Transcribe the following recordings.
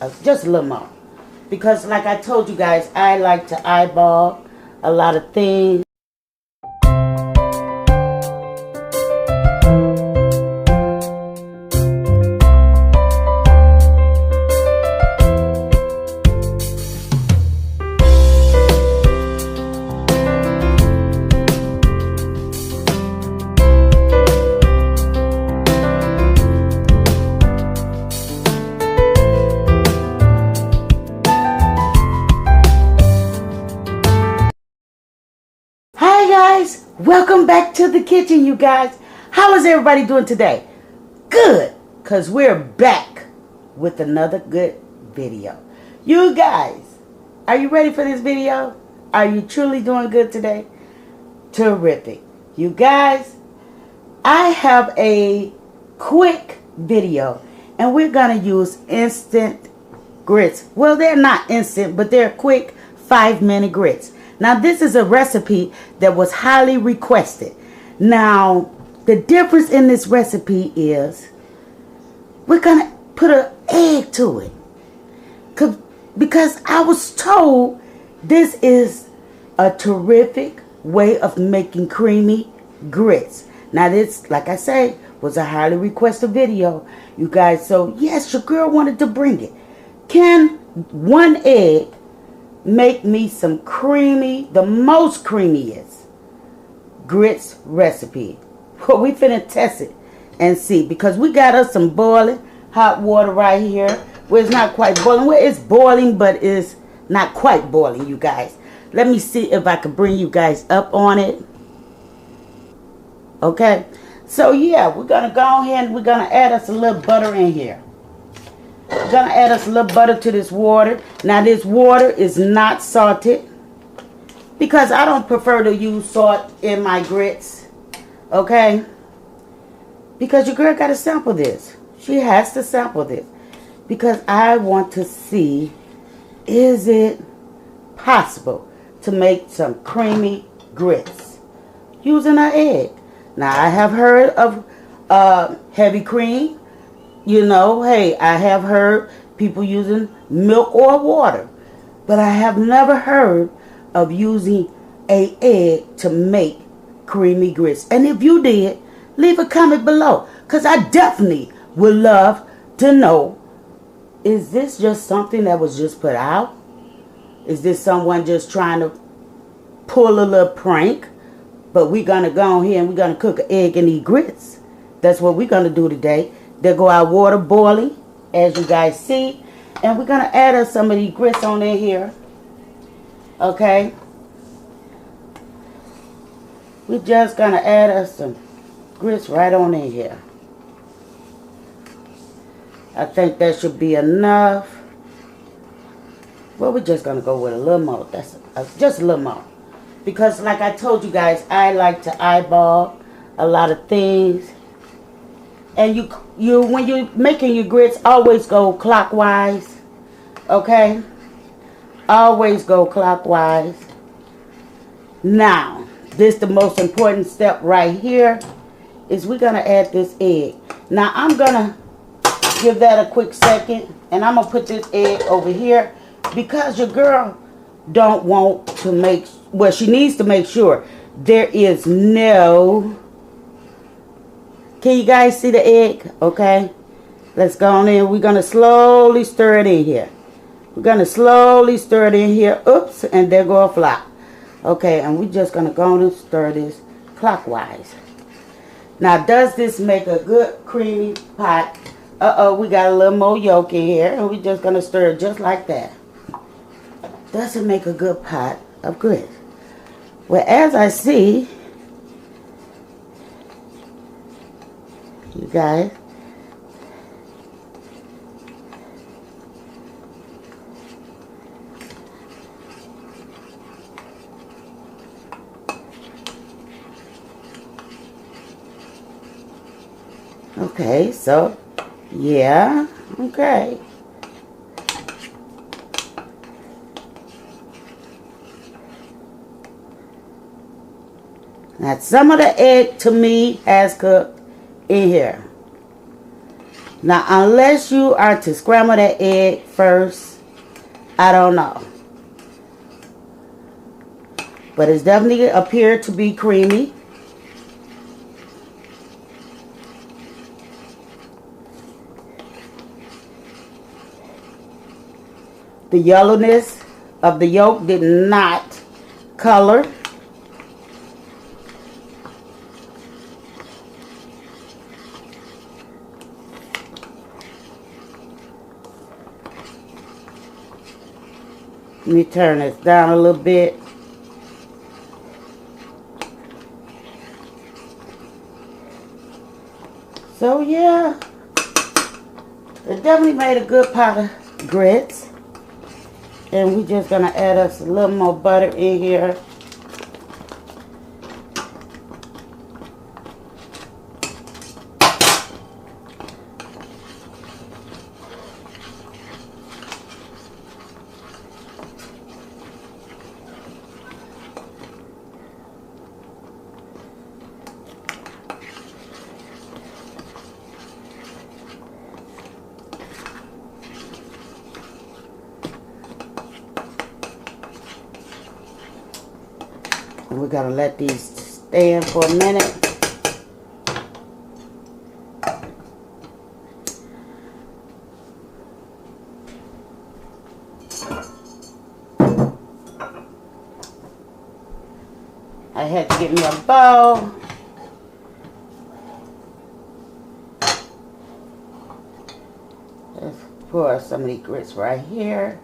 just a little more. Because like I told you guys, I like to eyeball a lot of things. Welcome back to the kitchen, you guys. How is everybody doing today? Good, because we're back with another good video. You guys, are you ready for this video? Are you truly doing good today? Terrific. You guys, I have a quick video, and we're going to use instant grits. Well, they're not instant, but they're quick 5-minute grits. Now, this is a recipe that was highly requested. Now, the difference in this recipe is we're going to put an egg to it. Because I was told this is a terrific way of making creamy grits. Now, this, like I say, was a highly requested video, you guys. So, yes, your girl wanted to bring it. Can one egg make me some creamy, the most creamiest grits recipe? Well, we finna test it and see, because we got us some boiling hot water right here. Well, it's not quite boiling. Well, it's boiling, but it's not quite boiling, you guys. Let me see if I can bring you guys up on it. Okay, so yeah, we're gonna go ahead and we're gonna add us a little butter in here. We're going to add us a little butter to this water. Now, this water is not salted, because I don't prefer to use salt in my grits. Okay? Because your girl got to sample this. She has to sample this. Because I want to see, is it possible to make some creamy grits using an egg? Now, I have heard of heavy cream. You know, hey, I have heard people using milk or water. But I have never heard of using an egg to make creamy grits. And if you did, leave a comment below. Because I definitely would love to know, is this just something that was just put out? Is this someone just trying to pull a little prank? But we're going to go ahead and we're going to cook an egg and eat grits. That's what we're going to do today. There go our water boiling, as you guys see. And we're going to add us some of these grits on in here. Okay. We're just going to add us some grits right on in here. I think that should be enough. Well, we're just going to go with a little more. That's just a little more. Because like I told you guys, I like to eyeball a lot of things. And you when you're making your grits, always go clockwise. Okay? Always go clockwise. Now, this the most important step right here, is we're going to add this egg. Now, I'm going to give that a quick second. And I'm going to put this egg over here. Because your girl don't want to make, well, she needs to make sure there is no... Can you guys see the egg? Okay. Let's go on in. We're going to slowly stir it in here. We're going to slowly stir it in here. Oops. And there go a flop. Okay. And we're just going to go on and stir this clockwise. Now, does this make a good creamy pot? Uh-oh. We got a little more yolk in here. And we're just going to stir it just like that. Does it make a good pot of grits? Well, as I see... You guys, okay, so yeah, okay. Now some of the egg to me has cooked in here. Now, unless you are to scramble that egg first, I don't know. But it's definitely appeared to be creamy. The yellowness of the yolk did not color. Let me turn this down a little bit. So yeah, it definitely made a good pot of grits. And we're just going to add us a little more butter in here. And we're going to let these stand for a minute. I had to get me a bowl. Let's pour some of these grits right here.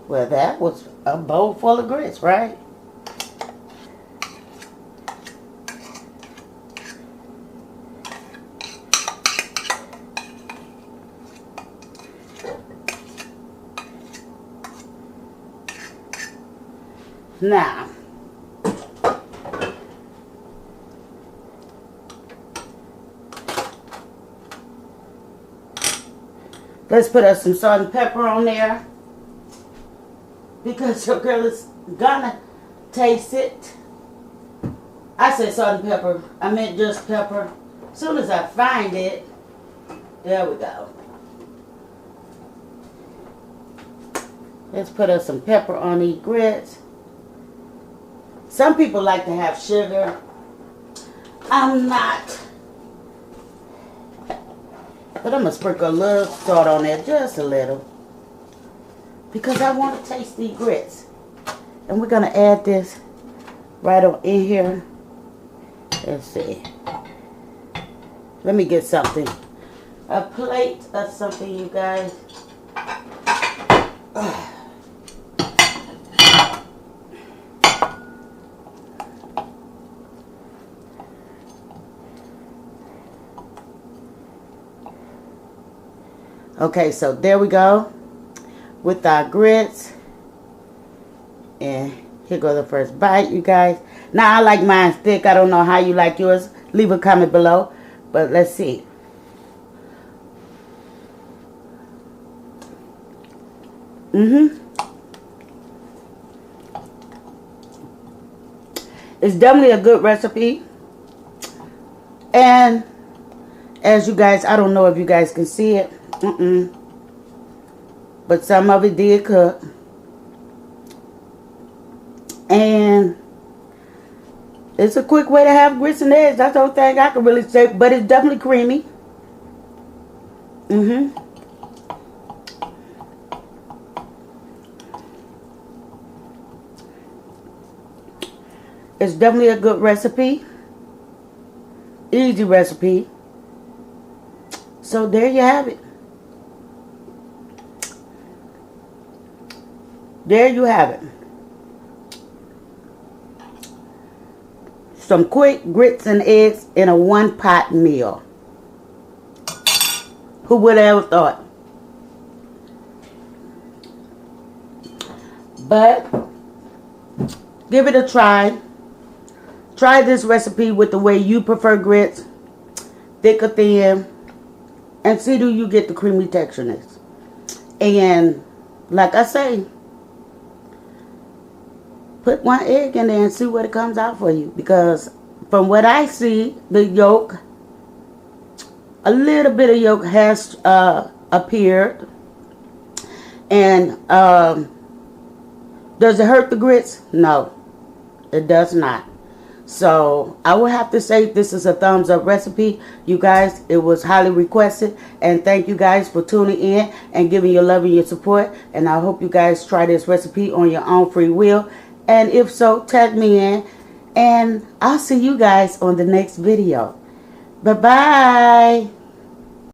Well, that was a bowl full of grits, right? Now, let's put us some salt and pepper on there. Because your girl is gonna taste it. I said salt and pepper. I meant just pepper. As soon as I find it, there we go. Let's put us some pepper on these grits. Some people like to have sugar. I'm not. But I'm gonna sprinkle a little salt on there, just a little. Because I want to taste these grits. And we're going to add this right on in here. Let's see. Let me get something. A plate of something, you guys. Okay, so there we go. With our grits. And here goes the first bite, you guys. Now, I like mine thick. I don't know how you like yours. Leave a comment below. But let's see. It's definitely a good recipe. And as you guys, I don't know if you guys can see it. But some of it did cook. And it's a quick way to have grits and eggs. That's the whole thing I can really say. But it's definitely creamy. It's definitely a good recipe. Easy recipe. So there you have it. There you have it. Some quick grits and eggs in a one-pot meal. Who would have ever thought? But give it a try. Try this recipe with the way you prefer grits, thick or thin, and see do you get the creamy textureness. And like I say, put one egg in there and see what it comes out for you. Because from what I see, the yolk a little bit of yolk has appeared. And does it hurt the grits? No, it does not. So I would have to say this is a thumbs up recipe. You guys, it was highly requested. And thank you guys for tuning in and giving your love and your support. And I hope you guys try this recipe on your own free will. And if so, tag me in. And I'll see you guys on the next video. Bye-bye.